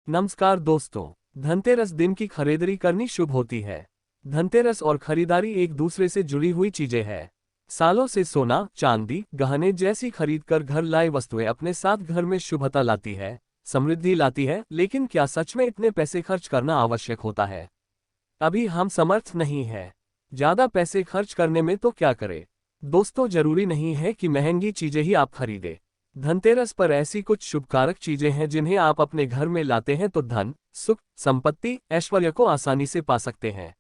नमस्कार दोस्तों। धनतेरस दिन की खरीदारी करनी शुभ होती है। धनतेरस और खरीदारी एक दूसरे से जुड़ी हुई चीजें हैं। सालों से सोना, चांदी, गहने जैसी खरीद कर घर लाए वस्तुएं अपने साथ घर में शुभता लाती है, समृद्धि लाती है। लेकिन क्या सच में इतने पैसे खर्च करना आवश्यक होता है? अभी हम समर्थ नहीं है ज्यादा पैसे खर्च करने में, तो क्या करें? दोस्तों, जरूरी नहीं है कि महंगी चीजें ही आप खरीदें। धनतेरस पर ऐसी कुछ शुभकारक चीजें हैं जिन्हें आप अपने घर में लाते हैं तो धन, सुख, संपत्ति, ऐश्वर्य को आसानी से पा सकते हैं।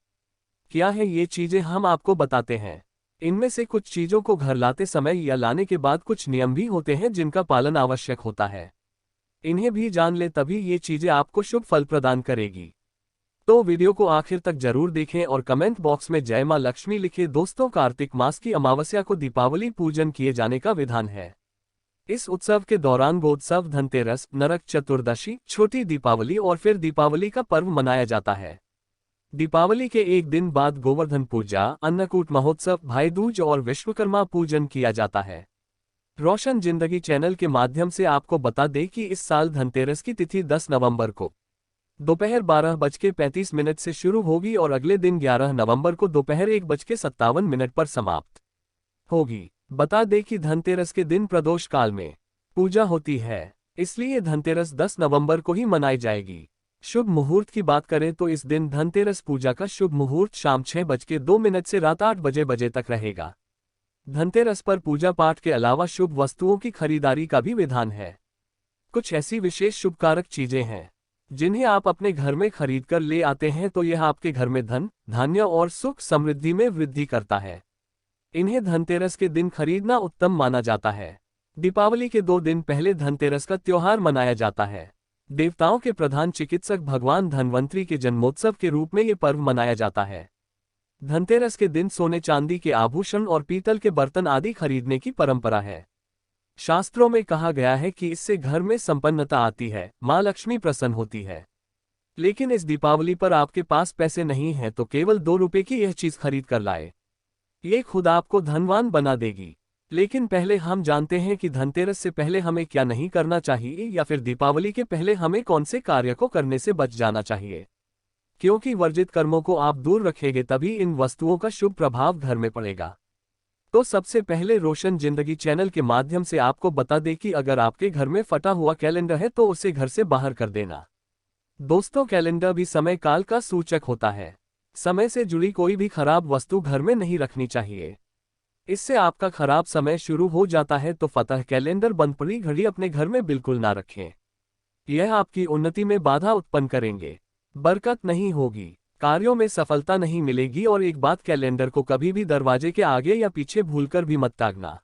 क्या है ये चीजें, हम आपको बताते हैं। इनमें से कुछ चीजों को घर लाते समय या लाने के बाद कुछ नियम भी होते हैं जिनका पालन आवश्यक होता है। इन्हें भी जान ले, तभी ये चीजें आपको शुभ फल प्रदान करेगी। तो वीडियो को आखिर तक जरूर देखें और कमेंट बॉक्स में जय मां लक्ष्मी लिखें। दोस्तों, कार्तिक मास की अमावस्या को दीपावली पूजन किए जाने का विधान है। इस उत्सव के दौरान गोत्सव, धनतेरस, नरक चतुर्दशी, छोटी दीपावली और फिर दीपावली का पर्व मनाया जाता है। दीपावली के एक दिन बाद गोवर्धन पूजा, अन्नकूट महोत्सव, भाई दूज और विश्वकर्मा पूजन किया जाता है। रोशन जिंदगी चैनल के माध्यम से आपको बता दें कि इस साल धनतेरस की तिथि 10 नवंबर को दोपहर 12:35 से शुरू होगी और अगले दिन 11 नवंबर को दोपहर 1:57 पर समाप्त होगी। बता दें कि धनतेरस के दिन प्रदोष काल में पूजा होती है, इसलिए धनतेरस 10 नवंबर को ही मनाई जाएगी। शुभ मुहूर्त की बात करें तो इस दिन धनतेरस पूजा का शुभ मुहूर्त शाम 6:02 से रात 8 बजे तक रहेगा। धनतेरस पर पूजा पाठ के अलावा शुभ वस्तुओं की खरीदारी का भी विधान है। कुछ ऐसी विशेष शुभकारक चीजें हैं जिन्हें आप अपने घर में खरीद कर ले आते हैं तो यह आपके घर में धन, धान्य और सुख समृद्धि में वृद्धि करता है। इन्हें धनतेरस के दिन खरीदना उत्तम माना जाता है। दीपावली के 2 दिन पहले धनतेरस का त्योहार मनाया जाता है। देवताओं के प्रधान चिकित्सक भगवान धन्वंतरी के जन्मोत्सव के रूप में ये पर्व मनाया जाता है। धनतेरस के दिन सोने चांदी के आभूषण और पीतल के बर्तन आदि खरीदने की परंपरा है। शास्त्रों में कहा गया है कि इससे घर में संपन्नता आती है, मां लक्ष्मी प्रसन्न होती है। लेकिन इस दीपावली पर आपके पास पैसे नहीं हैं तो केवल 2 रुपए की यह चीज खरीद कर लाए। ये खुद आपको धनवान बना देगी। लेकिन पहले हम जानते हैं कि धनतेरस से पहले हमें क्या नहीं करना चाहिए, या फिर दीपावली के पहले हमें कौन से कार्य को करने से बच जाना चाहिए। क्योंकि वर्जित कर्मों को आप दूर रखेंगे तभी इन वस्तुओं का शुभ प्रभाव घर में पड़ेगा। तो सबसे पहले रोशन जिंदगी चैनल के माध्यम से आपको बता दें कि अगर आपके घर में फटा हुआ कैलेंडर है तो उसे घर से बाहर कर देना। दोस्तों, कैलेंडर भी समय काल का सूचक होता है। समय से जुड़ी कोई भी खराब वस्तु घर में नहीं रखनी चाहिए। इससे आपका खराब समय शुरू हो जाता है। तो फतह कैलेंडर, बंद पड़ी घड़ी अपने घर में बिल्कुल ना रखें। यह आपकी उन्नति में बाधा उत्पन्न करेंगे, बरकत नहीं होगी, कार्यों में सफलता नहीं मिलेगी। और एक बात, कैलेंडर को कभी भी दरवाजे के आगे या पीछे भूलकर भी मत टांगना।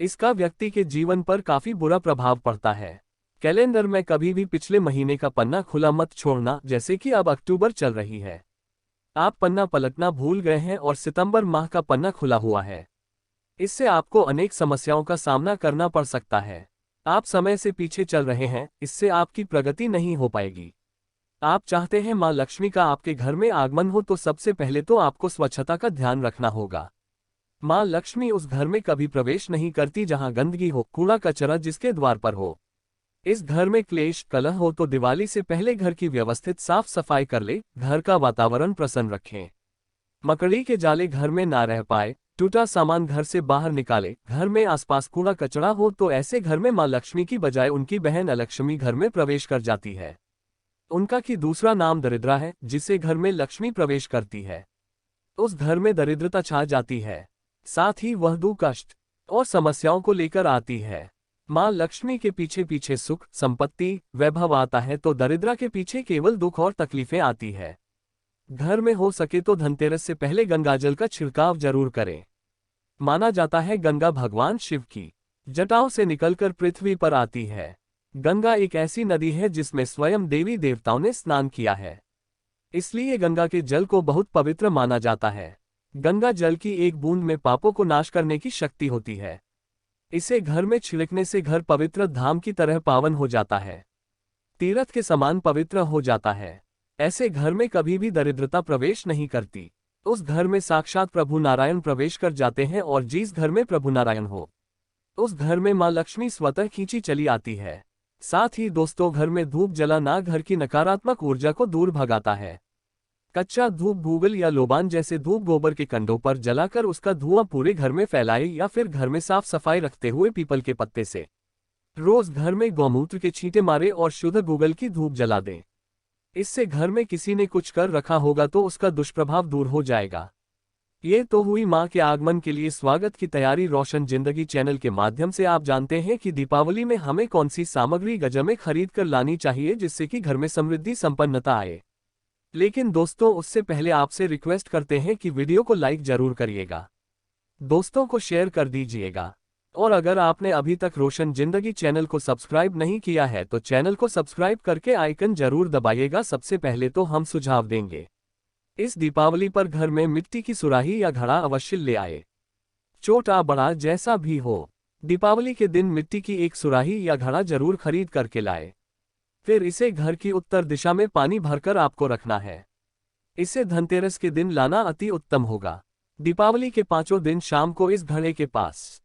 इसका व्यक्ति के जीवन पर काफी बुरा प्रभाव पड़ता है। कैलेंडर में कभी भी पिछले महीने का पन्ना खुला मत छोड़ना। जैसे कि अब अक्टूबर चल रही है, आप पन्ना पलटना भूल गए हैं और सितंबर माह का पन्ना खुला हुआ है। इससे आपको अनेक समस्याओं का सामना करना पड़ सकता है। आप समय से पीछे चल रहे हैं, इससे आपकी प्रगति नहीं हो पाएगी। आप चाहते हैं मां लक्ष्मी का आपके घर में आगमन हो तो सबसे पहले तो आपको स्वच्छता का ध्यान रखना होगा। मां लक्ष्मी उस घर में कभी प्रवेश नहीं करती जहां गंदगी हो, कूड़ा कचरा जिसके द्वार पर हो। इस घर में क्लेश कलह हो तो दिवाली से पहले घर की व्यवस्थित साफ सफाई कर ले, घर का वातावरण प्रसन्न रखें। मकड़ी के जाले घर में ना रह पाए, टूटा सामान घर से बाहर निकाले। घर में आसपास कूड़ा कचरा हो तो ऐसे घर में मां लक्ष्मी की बजाय उनकी बहन अलक्ष्मी घर में प्रवेश कर जाती है। उनका की दूसरा नाम दरिद्रा है, जिससे घर में लक्ष्मी प्रवेश करती है। उस घर में दरिद्रता छा जाती है, साथ ही वह दुख, कष्ट और समस्याओं को लेकर आती है। मां लक्ष्मी के पीछे पीछे सुख, संपत्ति, वैभव आता है तो दरिद्रा के पीछे केवल दुख और तकलीफें आती है। घर में हो सके तो धनतेरस से पहले गंगाजल का छिड़काव जरूर करें। माना जाता है गंगा भगवान शिव की जटाओं से निकलकर पृथ्वी पर आती है। गंगा एक ऐसी नदी है जिसमें स्वयं देवी देवताओं ने स्नान किया है, इसलिए गंगा के जल को बहुत पवित्र माना जाता है। गंगा जल की एक बूंद में पापों को नाश करने की शक्ति होती है। इसे घर में छिड़कने से घर पवित्र धाम की तरह पावन हो जाता है, तीर्थ के समान पवित्र हो जाता है। ऐसे घर में कभी भी दरिद्रता प्रवेश नहीं करती। उस घर में साक्षात प्रभु नारायण प्रवेश कर जाते हैं और जिस घर में प्रभु नारायण हो, उस घर में मां लक्ष्मी स्वतः खींची चली आती है। साथ ही दोस्तों, घर में धूप जलाना घर की नकारात्मक ऊर्जा को दूर भगाता है। कच्चा धूप गूगल या लोबान जैसे धूप गोबर के कंडों पर जलाकर उसका धुआं पूरे घर में फैलाए, या फिर घर में साफ सफाई रखते हुए पीपल के पत्ते से रोज घर में गौमूत्र के छींटे मारे और शुद्ध गूगल की धूप जला दें। इससे घर में किसी ने कुछ कर रखा होगा तो उसका दुष्प्रभाव दूर हो जाएगा। ये तो हुई माँ के आगमन के लिए स्वागत की तैयारी। रोशन जिंदगी चैनल के माध्यम से आप जानते हैं कि दीपावली में हमें कौन सी सामग्री गजब में खरीद कर लानी चाहिए जिससे कि घर में समृद्धि संपन्नता आए। लेकिन दोस्तों, उससे पहले आपसे रिक्वेस्ट करते हैं कि वीडियो को लाइक जरूर करिएगा, दोस्तों को शेयर कर दीजिएगा, और अगर आपने अभी तक रोशन जिंदगी चैनल को सब्सक्राइब नहीं किया है तो चैनल को सब्सक्राइब करके आइकन जरूर दबाइएगा। सबसे पहले तो हम सुझाव देंगे, इस दीपावली पर घर में मिट्टी की सुराही या घड़ा अवश्य ले आए। छोटा बड़ा जैसा भी हो, दीपावली के दिन मिट्टी की एक सुराही या घड़ा जरूर खरीद करके लाए। फिर इसे घर की उत्तर दिशा में पानी भरकर आपको रखना है। इसे धनतेरस के दिन लाना अति उत्तम होगा। दीपावली के 5 दिन शाम को इस घड़े के पास